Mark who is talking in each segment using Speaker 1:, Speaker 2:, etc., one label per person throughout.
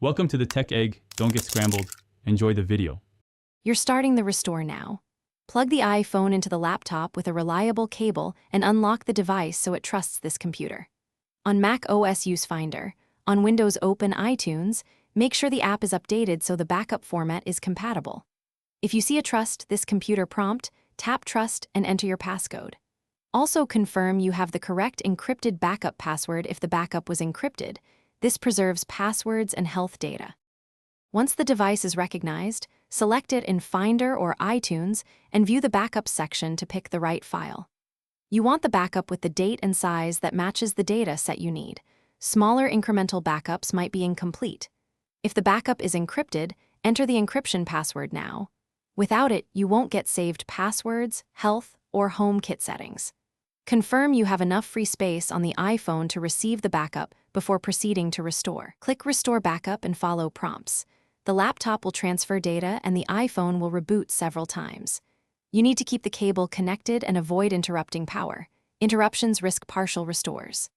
Speaker 1: Welcome to the Tech Egg. Don't get scrambled. Enjoy the video.
Speaker 2: You're starting the restore now. Plug the iPhone into the laptop with a reliable cable and unlock the device so it trusts this computer. On Mac OS, use Finder. On Windows, open iTunes. Make sure the app is updated so the backup format is compatible. If you see a Trust this computer prompt, tap Trust and enter your passcode. Also confirm you have the correct encrypted backup password if the backup was encrypted. This preserves passwords and health data. Once the device is recognized, select it in Finder or iTunes and view the Backup section to pick the right file. You want the backup with the date and size that matches the data set you need. Smaller incremental backups might be incomplete. If the backup is encrypted, enter the encryption password now. Without it, you won't get saved passwords, health, or HomeKit settings. Confirm you have enough free space on the iPhone to receive the backup before proceeding to restore. Click Restore Backup and follow prompts. The laptop will transfer data and the iPhone will reboot several times. You need to keep the cable connected and avoid interrupting power. Interruptions risk partial restores.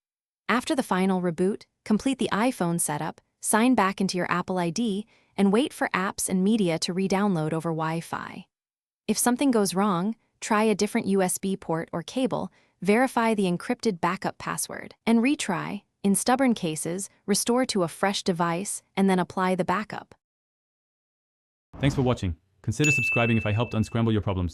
Speaker 2: After the final reboot, complete the iPhone setup, sign back into your Apple ID, and wait for apps and media to re-download over Wi-Fi. If something goes wrong, try a different USB port or cable, verify the encrypted backup password, and retry. In stubborn cases, restore to a fresh device and then apply the backup.
Speaker 1: Thanks for watching. Consider subscribing if I helped unscramble your problems.